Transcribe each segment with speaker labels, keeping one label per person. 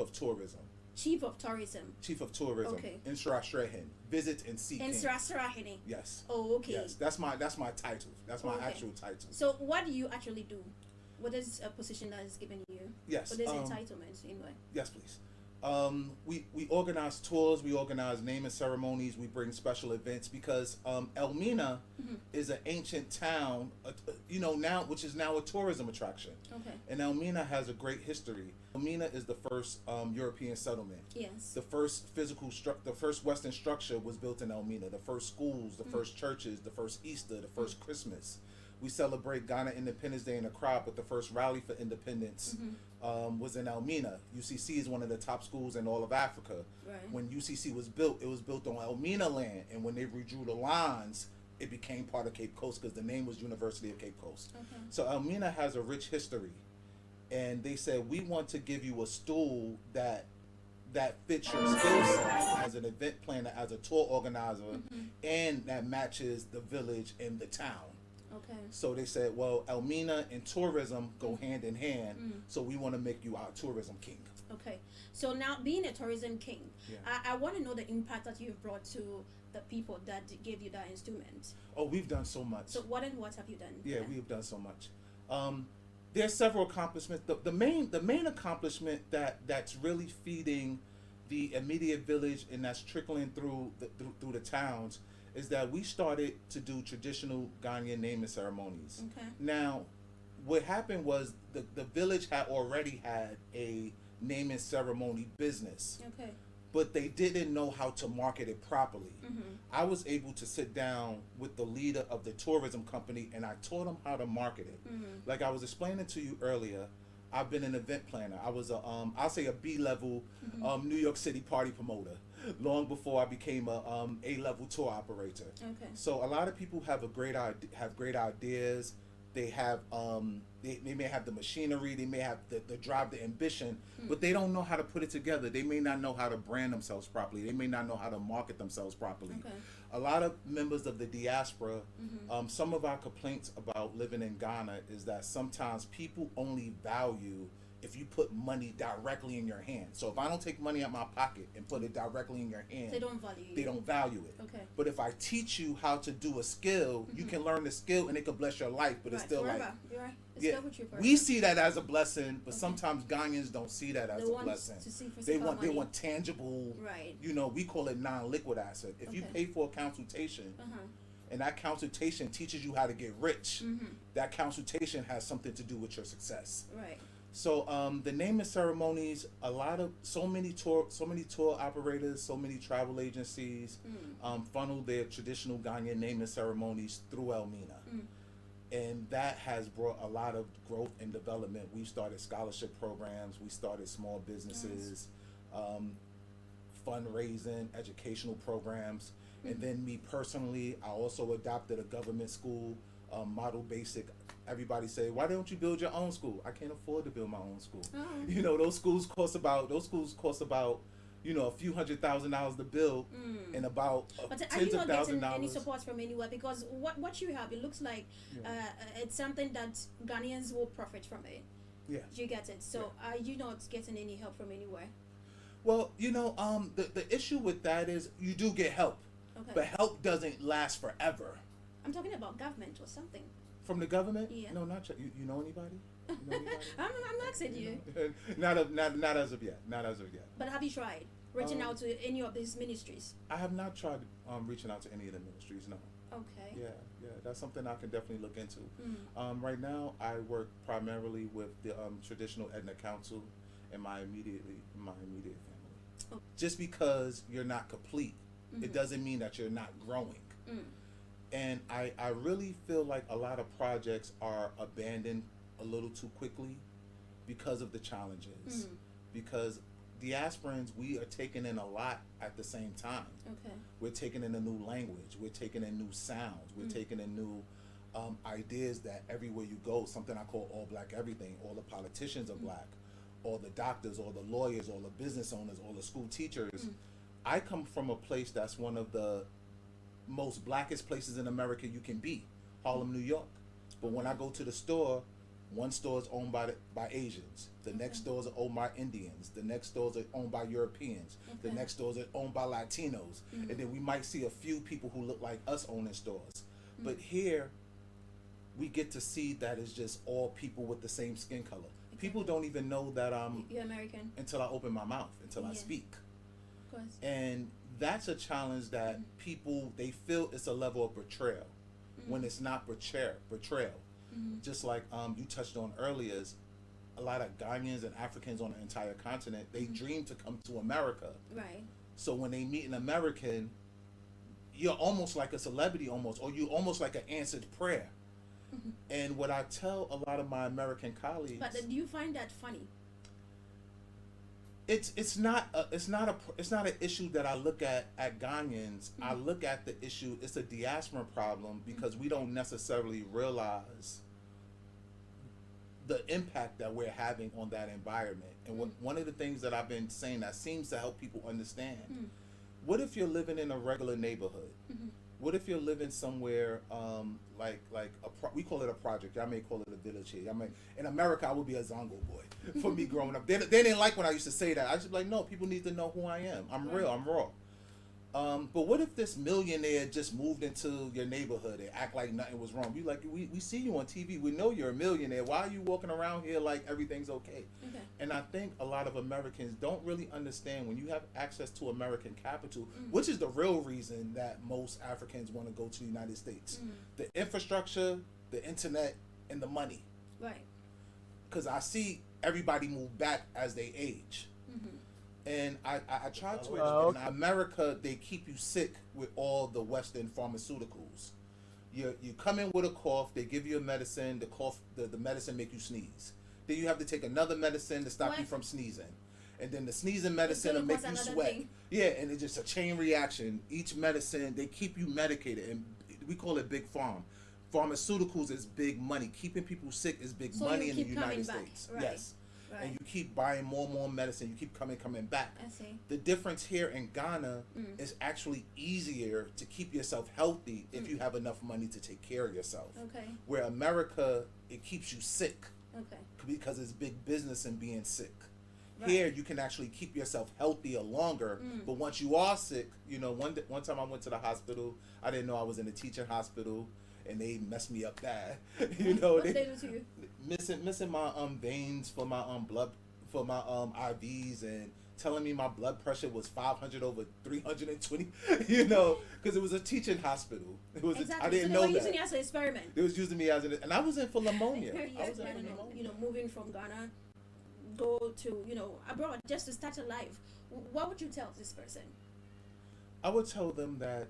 Speaker 1: of tourism.
Speaker 2: Chief of tourism.
Speaker 1: Chief of tourism.
Speaker 2: Okay.
Speaker 1: Insrasrehin. Visit and see.
Speaker 2: Insrasrehin.
Speaker 1: Yes.
Speaker 2: Oh, okay.
Speaker 1: Yes. That's my title. That's my
Speaker 2: Okay.
Speaker 1: actual title.
Speaker 2: So what do you actually do? What is a position that is given you?
Speaker 1: Yes.
Speaker 2: What is entitlement in way?
Speaker 1: Yes, please. We organize tours, we organize naming ceremonies, we bring special events because Elmina is an ancient town, now which is now a tourism attraction.
Speaker 2: Okay.
Speaker 1: And Elmina has a great history. Elmina is the first European settlement.
Speaker 2: Yes.
Speaker 1: The first the first Western structure was built in Elmina. The first schools, the first churches, the first Easter, the first Christmas. We celebrate Ghana Independence Day in Accra, but the first rally for independence was in Elmina. UCC is one of the top schools in all of Africa.
Speaker 2: Right.
Speaker 1: When UCC was built, it was built on Elmina land, and when they redrew the lines, it became part of Cape Coast because the name was University of Cape Coast.
Speaker 2: Okay.
Speaker 1: So Elmina has a rich history, and they said, we want to give you a stool that fits your skill set as an event planner, as a tour organizer, and that matches the village and the town.
Speaker 2: Okay.
Speaker 1: So they said, well, Elmina and tourism go hand in hand, so we want to make you our tourism king.
Speaker 2: Okay. So now, being a tourism king,
Speaker 1: Yeah.
Speaker 2: I want to know the impact that you've brought to the people that gave you that instrument.
Speaker 1: Oh, we've done so much.
Speaker 2: So what have you done?
Speaker 1: Yeah, we've done so much. There's several accomplishments. The main accomplishment that's really feeding the immediate village and that's trickling through the towns is that we started to do traditional Ghanaian naming ceremonies.
Speaker 2: Okay.
Speaker 1: Now, what happened was the village had already had a naming ceremony business,
Speaker 2: Okay.
Speaker 1: but they didn't know how to market it properly. I was able to sit down with the leader of the tourism company and I taught him how to market it. Like I was explaining to you earlier, I've been an event planner. I was I'll say a B-level New York City party promoter long before I became a A-level tour operator.
Speaker 2: Okay.
Speaker 1: So a lot of people have great ideas. They have they may have the machinery, they may have the drive, the ambition, but they don't know how to put it together. They may not know how to brand themselves properly. They may not know how to market themselves properly.
Speaker 2: Okay.
Speaker 1: A lot of members of the diaspora, some of our complaints about living in Ghana is that sometimes people only value if you put money directly in your hand. So if I don't take money out my pocket and put it directly in your hand,
Speaker 2: They don't value you.
Speaker 1: they don't value it.
Speaker 2: Okay.
Speaker 1: But if I teach you how to do a skill, you can learn the skill and it could bless your life, but it's still
Speaker 2: forever.
Speaker 1: like,
Speaker 2: You're right. It's
Speaker 1: yeah,
Speaker 2: still with you forever.
Speaker 1: we see that as a blessing, but sometimes Ghanaians don't see that as
Speaker 2: They
Speaker 1: a
Speaker 2: want
Speaker 1: blessing.
Speaker 2: to see
Speaker 1: They
Speaker 2: physical
Speaker 1: want
Speaker 2: money.
Speaker 1: tangible,
Speaker 2: Right.
Speaker 1: we call it non-liquid asset. If you
Speaker 2: Okay.
Speaker 1: pay for a consultation,
Speaker 2: Uh-huh.
Speaker 1: and that consultation teaches you how to get rich, that consultation has something to do with your success.
Speaker 2: Right.
Speaker 1: So the naming ceremonies, so many tour operators, so many travel agencies funnel their traditional Ghanaian naming ceremonies through Elmina. And that has brought a lot of growth and development. We've started scholarship programs, we started small businesses, fundraising, educational programs. And then me personally, I also adopted a government school, model basic. Everybody say, why don't you build your own school? I can't afford to build my own school.
Speaker 2: Oh.
Speaker 1: Those schools cost about, a few $100,000 to build and about
Speaker 2: But are
Speaker 1: tens
Speaker 2: you
Speaker 1: of
Speaker 2: not
Speaker 1: thousands
Speaker 2: getting any
Speaker 1: dollars.
Speaker 2: support from anywhere? Because what you have, it looks like it's something that Ghanaians will profit from it.
Speaker 1: Yeah.
Speaker 2: You get it. So are you not getting any help from anywhere?
Speaker 1: Well, the issue with that is you do get help,
Speaker 2: Okay.
Speaker 1: but help doesn't last forever.
Speaker 2: I'm talking about government or something.
Speaker 1: From the government?
Speaker 2: Yeah.
Speaker 1: No, not you know anybody? You know anybody?
Speaker 2: I'm asking you.
Speaker 1: Not as of yet. Not as of yet.
Speaker 2: But have you tried reaching out to any of these ministries?
Speaker 1: I have not tried reaching out to any of the ministries. No.
Speaker 2: Okay.
Speaker 1: Yeah. That's something I can definitely look into. Right now, I work primarily with the traditional Edna Council and my immediate family.
Speaker 2: Oh.
Speaker 1: Just because you're not complete, it doesn't mean that you're not growing. And I really feel like a lot of projects are abandoned a little too quickly because of the challenges. Because diasporans, we are taking in a lot at the same time.
Speaker 2: Okay.
Speaker 1: We're taking in a new language. We're taking in new sounds. We're taking in new ideas that everywhere you go, something I call all black everything. All the politicians are black. All the doctors, all the lawyers, all the business owners, all the school teachers. I come from a place that's one of the most blackest places in America you can be, Harlem, New York. But when I go to the store, One store is owned by Asians. The next stores are owned by Indians. The next stores are owned by Europeans. The next stores are owned by Latinos. And then we might see a few people who look like us owning stores. But here, we get to see that it's just all people with the same skin color. People don't even know that
Speaker 2: you're American
Speaker 1: until I open my mouth, until I speak.
Speaker 2: Of course.
Speaker 1: And that's a challenge that people, they feel it's a level of betrayal when it's not betrayal. Just like you touched on earlier, is a lot of Ghanaians and Africans on the entire continent, they dream to come to America.
Speaker 2: Right.
Speaker 1: So when they meet an American, you're almost like a celebrity or you almost like an answered prayer. And what I tell a lot of my American colleagues,
Speaker 2: but do you find that funny?
Speaker 1: It's not an issue that I look at Ghanaians. I look at the issue. It's a diaspora problem because we don't necessarily realize the impact that we're having on that environment. And one of the things that I've been saying that seems to help people understand: what if you're living in a regular neighborhood? What if you're living somewhere we call it a project. Y'all may call it a village here. In America, I would be a Zongo boy for me growing up. They didn't like when I used to say that. I just be like, no, people need to know who I am. I'm real. I'm raw. But what if this millionaire just moved into your neighborhood and act like nothing was wrong? We see you on TV. We know you're a millionaire. Why are you walking around here like everything's okay? And I think a lot of Americans don't really understand when you have access to American capital, which is the real reason that most Africans want to go to the United States. The infrastructure, the internet, and the money.
Speaker 2: Right.
Speaker 1: Because I see everybody move back as they age. And I try to explain, in America, they keep you sick with all the Western pharmaceuticals. You come in with a cough, they give you a medicine, the medicine make you sneeze. Then you have to take another medicine to stop you from sneezing. And then the sneezing medicine will make you sweat. Yeah, and it's just a chain reaction. Each medicine, they keep you medicated, and we call it big pharm. Pharmaceuticals is big money. Keeping people sick is big money in the United States.
Speaker 2: Right.
Speaker 1: Yes. Right. And you keep buying more and more medicine. You keep coming back.
Speaker 2: I see.
Speaker 1: The difference here in Ghana is actually easier to keep yourself healthy if you have enough money to take care of yourself.
Speaker 2: Okay.
Speaker 1: Where America, it keeps you sick.
Speaker 2: Okay.
Speaker 1: Because it's big business in being sick.
Speaker 2: Right.
Speaker 1: Here, you can actually keep yourself healthier longer. But once you are sick, one time I went to the hospital. I didn't know I was in a teaching hospital. And they messed me up bad.
Speaker 2: What did they do to you?
Speaker 1: Missing my veins for my blood for my IVs and telling me my blood pressure was 500 over 320. Because it was a teaching hospital. It was
Speaker 2: exactly.
Speaker 1: I didn't
Speaker 2: so
Speaker 1: know
Speaker 2: they were
Speaker 1: that.
Speaker 2: using you as an experiment.
Speaker 1: They was using me and I was in for pneumonia. I was
Speaker 2: planning on moving from Ghana, go to abroad just to start a life. What would you tell this person?
Speaker 1: I would tell them that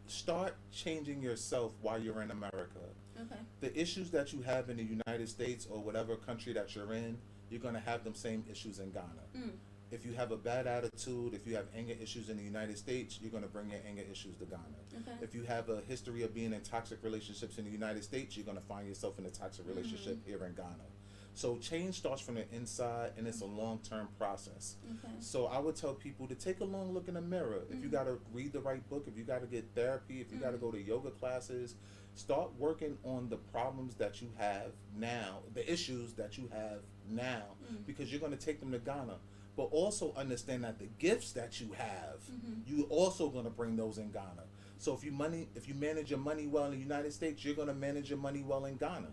Speaker 1: start changing yourself while you're in America.
Speaker 2: Okay.
Speaker 1: The issues that you have in the United States or whatever country that you're in, you're going to have them same issues in Ghana. If you have a bad attitude, if you have anger issues in the United States, you're going to bring your anger issues to Ghana.
Speaker 2: Okay.
Speaker 1: If you have a history of being in toxic relationships in the United States, you're going to find yourself in a toxic relationship here in Ghana. So change starts from the inside, and it's a long-term process.
Speaker 2: Okay.
Speaker 1: So I would tell people to take a long look in the mirror. If you got to read the right book, if you got to get therapy, if you got to go to yoga classes, start working on the problems that you have now, the issues that you have now, because you're going to take them to Ghana. But also understand that the gifts that you have, you're also going to bring those in Ghana. So if you manage your money well in the United States, you're going to manage your money well in Ghana.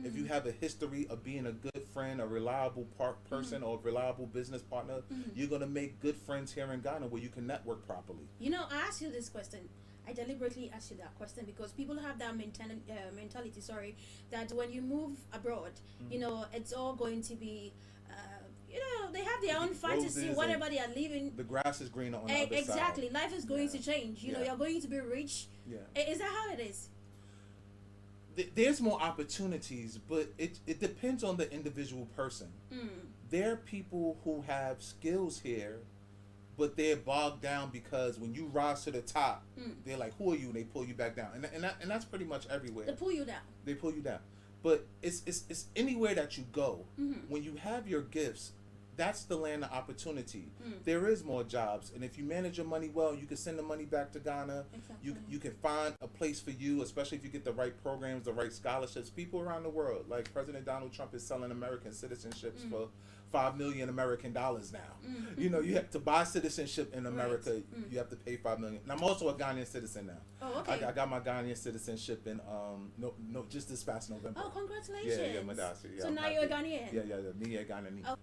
Speaker 1: If you have a history of being a good friend, a reliable person, or a reliable business partner, you're going to make good friends here in Ghana where you can network properly.
Speaker 2: I asked you this question. I deliberately asked you that question because people have that mentality, that when you move abroad, it's all going to be, they have their own fantasy, whatever they are living.
Speaker 1: The grass is greener on the other side.
Speaker 2: Exactly. Life is going to change. You're going to be rich.
Speaker 1: Yeah.
Speaker 2: Is that how it is?
Speaker 1: There's more opportunities, but it depends on the individual person. There are people who have skills here, but they're bogged down because when you rise to the top, they're like, "Who are you?" and they pull you back down, and that's pretty much everywhere.
Speaker 2: They pull you down.
Speaker 1: They pull you down, but it's anywhere that you go. When you have your gifts, that's the land of opportunity. There is more jobs, and if you manage your money well, you can send the money back to Ghana.
Speaker 2: Exactly.
Speaker 1: You can find a place for you, especially if you get the right programs, the right scholarships. People around the world, like President Donald Trump, is selling American citizenships for $5 million American dollars now. You know, you have to buy citizenship in America.
Speaker 2: Right.
Speaker 1: You have to pay $5 million. And I'm also a Ghanaian citizen now.
Speaker 2: Oh, okay.
Speaker 1: I got my Ghanaian citizenship in just this past November.
Speaker 2: Oh, congratulations.
Speaker 1: Yeah, Madasi. Yeah,
Speaker 2: So
Speaker 1: I'm
Speaker 2: now you're a
Speaker 1: happy.
Speaker 2: Ghanaian.
Speaker 1: Yeah, me a Ghanaian.
Speaker 2: Oh.